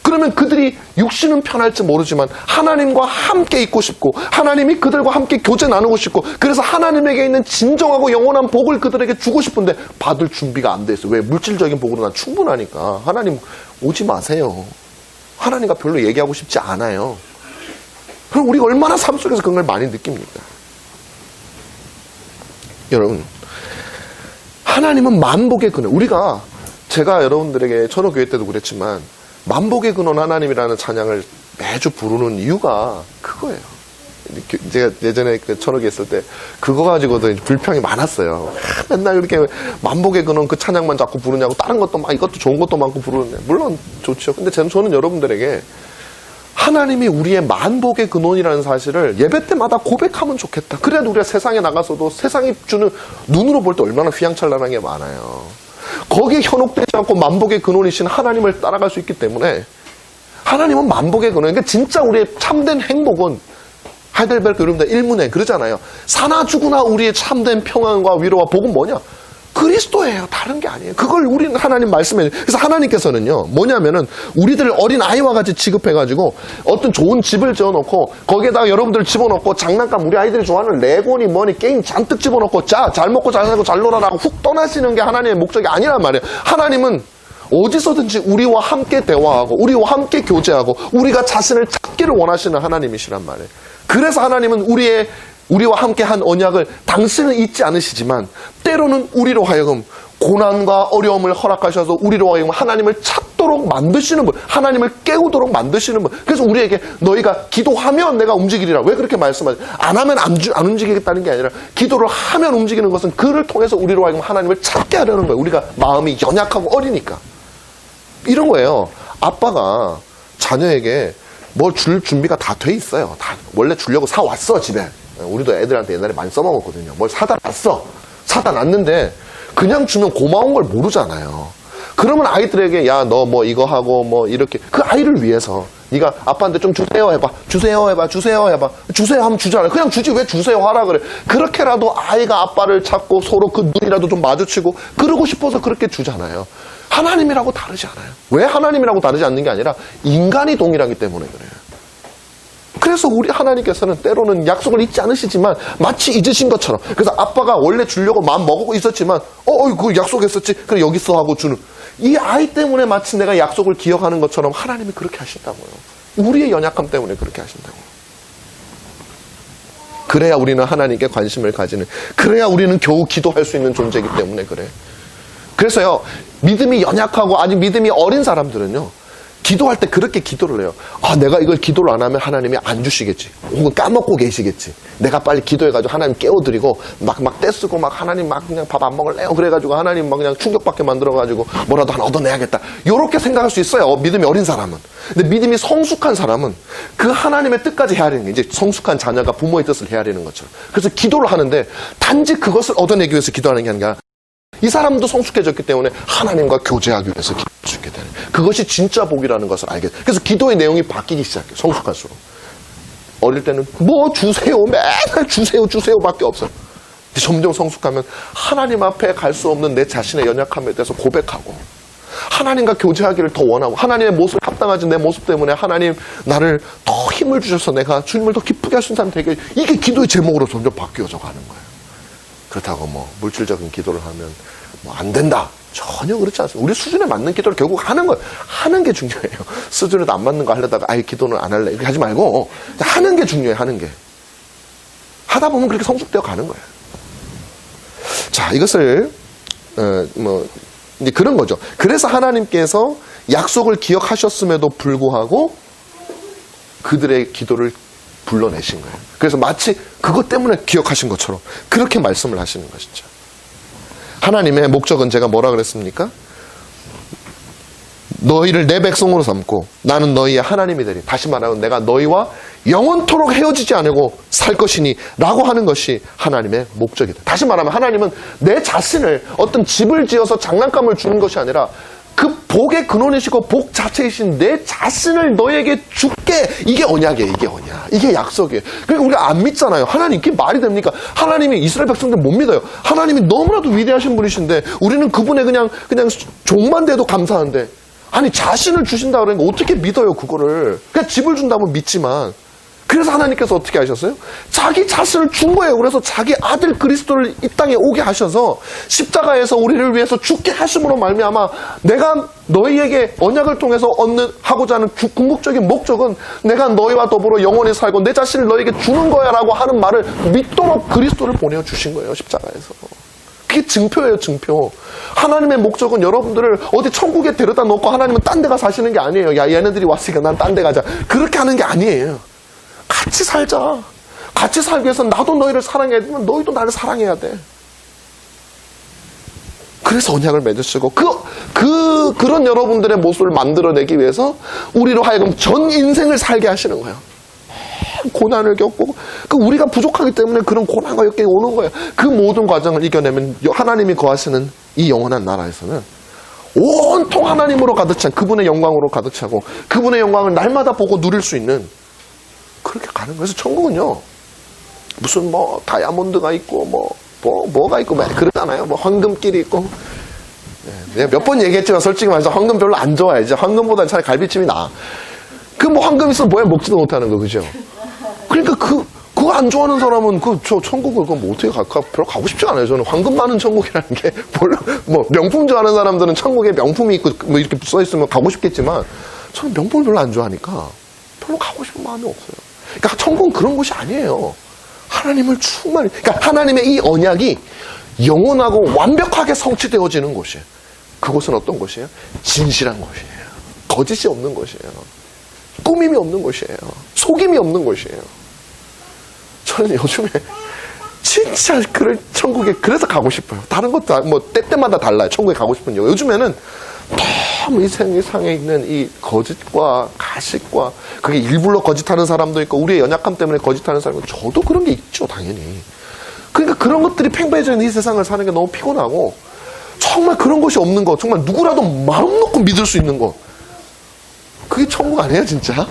그러면 그들이 육신은 편할지 모르지만 하나님과 함께 있고 싶고, 하나님이 그들과 함께 교제 나누고 싶고, 그래서 하나님에게 있는 진정하고 영원한 복을 그들에게 주고 싶은데 받을 준비가 안 돼 있어요. 왜? 물질적인 복으로 난 충분하니까. 하나님 오지 마세요. 하나님과 별로 얘기하고 싶지 않아요. 그럼 우리가 얼마나 삶 속에서 그런 걸 많이 느낍니까? 여러분, 하나님은 만복의 근원. 제가 여러분들에게 철호교회 때도 그랬지만, 만복의 근원 하나님이라는 찬양을 매주 부르는 이유가 그거예요. 제가 예전에 철호교회 있을 때 그거 가지고도 불평이 많았어요. 맨날 이렇게 만복의 근원 그 찬양만 자꾸 부르냐고, 다른 것도 막, 이것도 좋은 것도 많고 부르는데, 물론 좋죠. 근데 저는 여러분들에게 하나님이 우리의 만복의 근원이라는 사실을 예배 때마다 고백하면 좋겠다. 그래야 우리가 세상에 나가서도 세상이 주는, 눈으로 볼 때 얼마나 휘황찬란한 게 많아요. 거기에 현혹되지 않고 만복의 근원이신 하나님을 따라갈 수 있기 때문에, 하나님은 만복의 근원. 그러니까 진짜 우리의 참된 행복은, 하이델베르크 여러분들 일문에 그러잖아요. 사나 죽으나 우리의 참된 평안과 위로와 복은 뭐냐? 그리스도예요. 다른 게 아니에요. 그걸 우리는 하나님 말씀해. 그래서 하나님께서는요, 뭐냐면은 우리들을 어린 아이와 같이 취급해가지고 어떤 좋은 집을 지어놓고 거기에다가 여러분들 집어넣고 장난감, 우리 아이들이 좋아하는 레고니 뭐니 게임 잔뜩 집어넣고 자, 잘 먹고 잘 살고 잘 놀아라고 훅 떠나시는 게 하나님의 목적이 아니란 말이에요. 하나님은 어디서든지 우리와 함께 대화하고 우리와 함께 교제하고 우리가 자신을 찾기를 원하시는 하나님이시란 말이에요. 그래서 하나님은 우리와 함께 한 언약을 당신은 잊지 않으시지만 때로는 우리로 하여금 고난과 어려움을 허락하셔서 우리로 하여금 하나님을 찾도록 만드시는 분, 하나님을 깨우도록 만드시는 분. 그래서 우리에게 너희가 기도하면 내가 움직이리라. 왜 그렇게 말씀하죠? 안 하면 안 움직이겠다는 게 아니라 기도를 하면 움직이는 것은 그를 통해서 우리로 하여금 하나님을 찾게 하려는 거예요. 우리가 마음이 연약하고 어리니까. 이런 거예요. 아빠가 자녀에게 뭘 줄 준비가 다 돼 있어요. 다 원래 주려고 사왔어, 집에. 우리도 애들한테 옛날에 많이 써먹었거든요. 뭘 사다 놨어. 사다 놨는데 그냥 주면 고마운 걸 모르잖아요. 그러면 아이들에게 야, 너 뭐 이거 하고 뭐 이렇게 그 아이를 위해서 네가 아빠한테 좀 주세요 해봐. 주세요 해봐. 주세요 해봐. 주세요 하면 주잖아요. 그냥 주지 왜 주세요 하라 그래. 그렇게라도 아이가 아빠를 찾고 서로 그 눈이라도 좀 마주치고 그러고 싶어서 그렇게 주잖아요. 하나님이라고 다르지 않아요. 왜 하나님이라고 다르지 않는 게 아니라 인간이 동일하기 때문에 그래요. 그래서 우리 하나님께서는 때로는 약속을 잊지 않으시지만 마치 잊으신 것처럼, 그래서 아빠가 원래 주려고 마음 먹고 있었지만 그거 약속했었지 그래 여기 있어 하고 주는 이 아이 때문에 마치 내가 약속을 기억하는 것처럼 하나님이 그렇게 하신다고요. 우리의 연약함 때문에 그렇게 하신다고요. 그래야 우리는 하나님께 관심을 가지는, 그래야 우리는 겨우 기도할 수 있는 존재이기 때문에 그래. 그래서요, 믿음이 연약하고 아직 믿음이 어린 사람들은요, 기도할 때 그렇게 기도를 해요. 아, 내가 이걸 기도를 안 하면 하나님이 안 주시겠지. 혹은 까먹고 계시겠지. 내가 빨리 기도해가지고 하나님 깨워드리고 막 떼쓰고 막 하나님 막 그냥 밥 안 먹을래요. 그래가지고 하나님 막 그냥 충격받게 만들어가지고 뭐라도 하나 얻어내야겠다. 요렇게 생각할 수 있어요. 믿음이 어린 사람은. 근데 믿음이 성숙한 사람은 그 하나님의 뜻까지 헤아리는 게, 이제 성숙한 자녀가 부모의 뜻을 헤아리는 것처럼. 그래서 기도를 하는데 단지 그것을 얻어내기 위해서 기도하는 게 아니라 이 사람도 성숙해졌기 때문에 하나님과 교제하기 위해서 기도할 수 있게 되는, 그것이 진짜 복이라는 것을 알게 돼요. 그래서 기도의 내용이 바뀌기 시작해요. 성숙할수록. 어릴 때는 뭐 주세요, 맨날 주세요 밖에 없어요. 근데 점점 성숙하면 하나님 앞에 갈 수 없는 내 자신의 연약함에 대해서 고백하고 하나님과 교제하기를 더 원하고, 하나님의 모습에 합당하지 내 모습 때문에 하나님 나를 더 힘을 주셔서 내가 주님을 더 기쁘게 할 수 있는 사람 되게, 이게 기도의 제목으로 점점 바뀌어져 가는 거예요. 그렇다고 뭐 물질적인 기도를 하면 뭐 안 된다, 전혀 그렇지 않습니다. 우리 수준에 맞는 기도를 결국 하는 거예요. 하는 게 중요해요. 수준에도 안 맞는 거 하려다가 아예 기도는 안 할래 이렇게 하지 말고 하는 게 중요해요. 하는 게. 하다 보면 그렇게 성숙되어 가는 거예요. 자, 이것을 이제 그런 거죠. 그래서 하나님께서 약속을 기억하셨음에도 불구하고 그들의 기도를 불러내신 거예요. 그래서 마치 그것 때문에 기억하신 것처럼 그렇게 말씀을 하시는 것이죠. 하나님의 목적은 제가 뭐라 그랬습니까? 너희를 내 백성으로 삼고 나는 너희의 하나님이 되리. 다시 말하면 내가 너희와 영원토록 헤어지지 않고 살 것이니 라고 하는 것이 하나님의 목적이다. 다시 말하면 하나님은 내 자신을 어떤 집을 지어서 장난감을 주는 것이 아니라 그 복의 근원이시고 복 자체이신 내 자신을 너에게 줄게. 이게 언약이에요. 이게 언약. 이게 약속이에요. 그러니까 우리가 안 믿잖아요. 하나님, 이게 말이 됩니까? 하나님이 이스라엘 백성들 못 믿어요. 하나님이 너무나도 위대하신 분이신데 우리는 그분의 그냥 종만 돼도 감사한데, 아니 자신을 주신다 그러니까 어떻게 믿어요 그거를. 그냥 집을 준다면 믿지만, 그래서 하나님께서 어떻게 하셨어요? 자기 자신을 준 거예요. 그래서 자기 아들 그리스도를 이 땅에 오게 하셔서 십자가에서 우리를 위해서 죽게 하심으로 말미암아 내가 너희에게 언약을 통해서 하고자 하는 궁극적인 목적은 내가 너희와 더불어 영원히 살고 내 자신을 너희에게 주는 거야 라고 하는 말을 믿도록 그리스도를 보내주신 거예요. 십자가에서. 그게 증표예요, 증표. 하나님의 목적은 여러분들을 어디 천국에 데려다 놓고 하나님은 딴 데 가 사시는 게 아니에요. 야, 얘네들이 왔으니까 난 딴 데 가자. 그렇게 하는 게 아니에요. 같이 살자. 같이 살기 위해서 나도 너희를 사랑해야 되면 너희도 나를 사랑해야 돼. 그래서 언약을 맺으시고 그런 여러분들의 모습을 만들어내기 위해서 우리로 하여금 전 인생을 살게 하시는 거예요. 고난을 겪고 우리가 부족하기 때문에 그런 고난과 역경이 오는 거예요. 그 모든 과정을 이겨내면 하나님이 거하시는 이 영원한 나라에서는 온통 하나님으로 가득 찬, 그분의 영광으로 가득 차고 그분의 영광을 날마다 보고 누릴 수 있는, 그렇게 가는 거예요. 그래서 천국은요 무슨 뭐 다이아몬드가 있고 뭐 뭐가 있고, 그러잖아요. 뭐, 황금길이 있고. 내가 몇 번 얘기했지만 솔직히 말해서 황금 별로 안 좋아해. 이제 황금보다는 차라리 갈비찜이 나아. 뭐 황금 있으면 뭐야 먹지도 못하는 거, 그죠? 그러니까 그거 안 좋아하는 사람은 저 천국을 뭐 어떻게 별로 가고 싶지 않아요. 저는 황금 많은 천국이라는 게 뭐 명품 좋아하는 사람들은 천국에 명품이 있고 뭐 이렇게 써 있으면 가고 싶겠지만 저는 명품을 별로 안 좋아하니까 별로 가고 싶은 마음이 없어요. 그러니까 천국은 그런 곳이 아니에요. 하나님을 충만히, 그러니까 하나님의 이 언약이 영원하고 완벽하게 성취되어지는 곳이에요. 그곳은 어떤 곳이에요? 진실한 곳이에요. 거짓이 없는 곳이에요. 꾸밈이 없는 곳이에요. 속임이 없는 곳이에요. 저는 요즘에 진짜 천국에 그래서 가고 싶어요. 다른 것도 뭐 때때마다 달라요. 천국에 가고 싶은 이유. 요즘에는 너무 이 세상에 있는 이 거짓과 가식과 그게 일부러 거짓하는 사람도 있고 우리의 연약함 때문에 거짓하는 사람도 저도 그런 게 있죠, 당연히. 그러니까 그런 것들이 팽배해져 있는 이 세상을 사는 게 너무 피곤하고 정말 그런 것이 없는 거, 정말 누구라도 마음 놓고 믿을 수 있는 거, 그게 천국 아니에요, 진짜?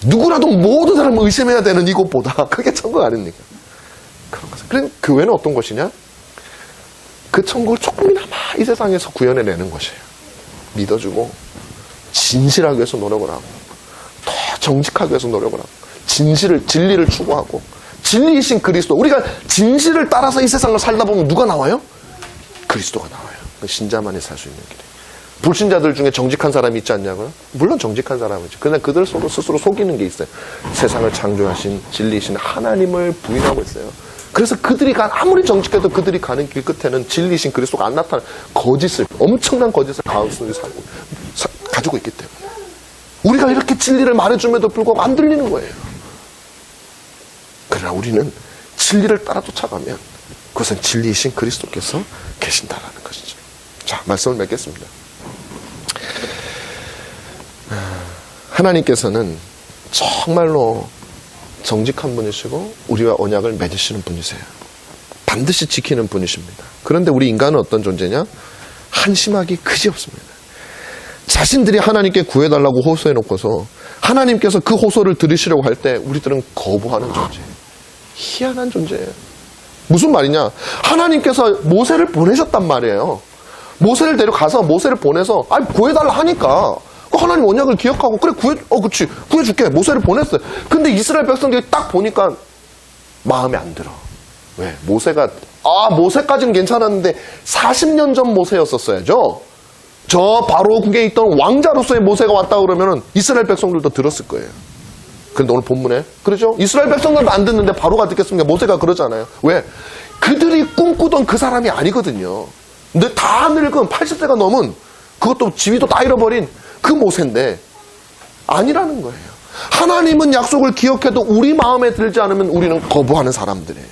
누구라도 모든 사람을 의심해야 되는 이곳보다 그게 천국 아닙니까? 그런 거죠. 그럼 교회는 어떤 것이냐? 그 천국을 조금이나마 이 세상에서 구현해내는 것이에요. 믿어주고 진실하기 위해서 노력을 하고 더 정직하기 위해서 노력을 하고 진리를 추구하고 진리이신 그리스도, 우리가 진실을 따라서 이 세상을 살다 보면 누가 나와요? 그리스도가 나와요. 신자만이 살 수 있는 길이에요. 불신자들 중에 정직한 사람이 있지 않냐고요? 물론 정직한 사람이죠. 그런데 그들 스스로 속이는 게 있어요. 세상을 창조하신 진리이신 하나님을 부인하고 있어요. 그래서 아무리 정직해도 그들이 가는 길 끝에는 진리이신 그리스도가 안 나타나는 엄청난 거짓을 가운데 가지고 있기 때문에 우리가 이렇게 진리를 말해줌에도 불구하고 안 들리는 거예요. 그러나 우리는 진리를 따라 쫓아가면 그것은 진리이신 그리스도께서 계신다라는 것이죠. 자, 말씀을 맺겠습니다. 하나님께서는 정말로 정직한 분이시고 우리와 언약을 맺으시는 분이세요. 반드시 지키는 분이십니다. 그런데 우리 인간은 어떤 존재냐? 한심하기 그지없습니다. 자신들이 하나님께 구해달라고 호소해놓고서 하나님께서 그 호소를 들으시려고 할 때 우리들은 거부하는 존재예요. 희한한 존재예요. 무슨 말이냐? 하나님께서 모세를 보내셨단 말이에요. 모세를 데려가서 모세를 보내서 구해달라 하니까 하나님 언약을 기억하고 그래 그치 구해줄게 모세를 보냈어요. 근데 이스라엘 백성들이 딱 보니까 마음에 안 들어. 왜? 모세까지는 괜찮았는데 40년 전 모세였었어야죠. 저 바로국에 있던 왕자로서의 모세가 왔다 그러면은 이스라엘 백성들도 들었을 거예요. 그런데 오늘 본문에 그러죠? 이스라엘 백성들도 안 듣는데 바로가 듣겠습니까? 모세가 그러잖아요. 왜? 그들이 꿈꾸던 그 사람이 아니거든요. 근데 다 늙은 80세가 넘은, 그것도 지위도 다 잃어버린 그 모세인데 아니라는 거예요. 하나님은 약속을 기억해도 우리 마음에 들지 않으면 우리는 거부하는 사람들이에요.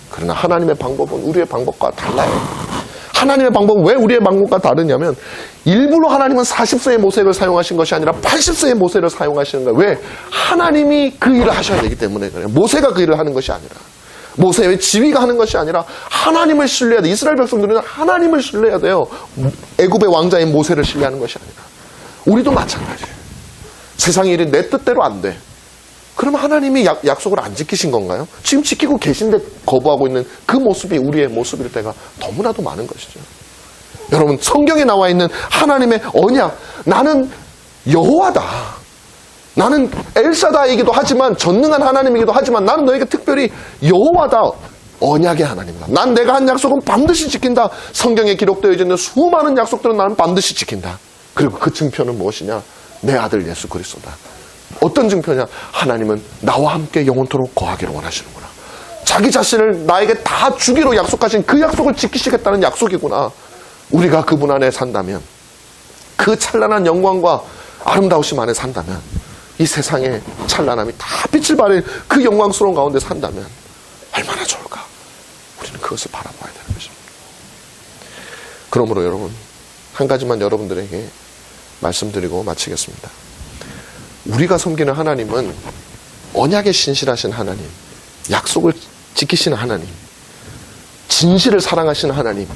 그러나 하나님의 방법은 우리의 방법과 달라요. 하나님의 방법은 왜 우리의 방법과 다르냐면 일부러 하나님은 40세의 모세를 사용하신 것이 아니라 80세의 모세를 사용하시는 거예요. 왜? 하나님이 그 일을 하셔야 되기 때문에 그래요. 모세가 그 일을 하는 것이 아니라, 모세의 지위가 하는 것이 아니라 하나님을 신뢰해야 돼요. 이스라엘 백성들은 하나님을 신뢰해야 돼요. 애굽의 왕자인 모세를 신뢰하는 것이 아니라. 우리도 마찬가지예요. 세상의 일이 내 뜻대로 안 돼. 그럼 하나님이 약속을 안 지키신 건가요? 지금 지키고 계신데 거부하고 있는 그 모습이 우리의 모습일 때가 너무나도 많은 것이죠. 여러분, 성경에 나와 있는 하나님의 언약, 나는 여호와다, 나는 엘사다이기도 하지만, 전능한 하나님이기도 하지만 나는 너에게 특별히 여호와다, 언약의 하나님이다. 난 내가 한 약속은 반드시 지킨다. 성경에 기록되어 있는 수많은 약속들은 나는 반드시 지킨다. 그리고 그 증표는 무엇이냐? 내 아들 예수 그리스도다. 어떤 증표냐? 하나님은 나와 함께 영원토록 거하기를 원하시는구나. 자기 자신을 나에게 다 주기로 약속하신 그 약속을 지키시겠다는 약속이구나. 우리가 그분 안에 산다면, 그 찬란한 영광과 아름다우심 안에 산다면, 이 세상의 찬란함이 다 빛을 발하는 그 영광스러운 가운데 산다면 얼마나 좋을까? 우리는 그것을 바라봐야 되는 것입니다. 그러므로 여러분, 한 가지만 여러분들에게 말씀드리고 마치겠습니다. 우리가 섬기는 하나님은 언약에 신실하신 하나님, 약속을 지키시는 하나님, 진실을 사랑하시는 하나님,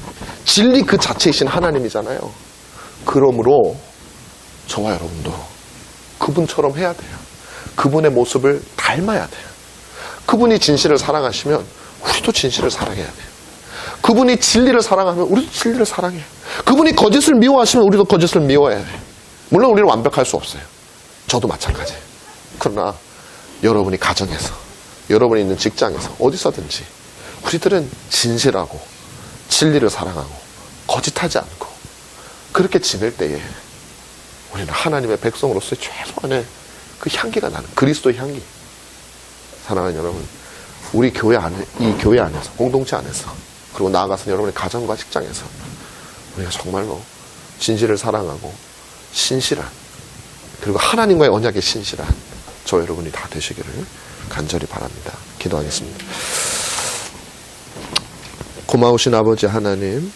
진리 그 자체이신 하나님이잖아요. 그러므로 저와 여러분도 그분처럼 해야 돼요. 그분의 모습을 닮아야 돼요. 그분이 진실을 사랑하시면 우리도 진실을 사랑해야 돼요. 그분이 진리를 사랑하면 우리도 진리를 사랑해요. 그분이 거짓을 미워하시면 우리도 거짓을 미워해야 돼요. 물론 우리는 완벽할 수 없어요. 저도 마찬가지예요. 그러나 여러분이 가정에서, 여러분이 있는 직장에서, 어디서든지 우리들은 진실하고 진리를 사랑하고 거짓하지 않고 그렇게 지낼 때에 우리는 하나님의 백성으로서의 최소한의 그 향기가 나는 그리스도의 향기. 사랑하는 여러분, 우리 교회 안에, 이 교회 안에서, 공동체 안에서, 그리고 나아가서 여러분의 가정과 직장에서 우리가 정말로 진실을 사랑하고 신실한, 그리고 하나님과의 언약에 신실한 저 여러분이 다 되시기를 간절히 바랍니다. 기도하겠습니다. 고마우신 아버지 하나님,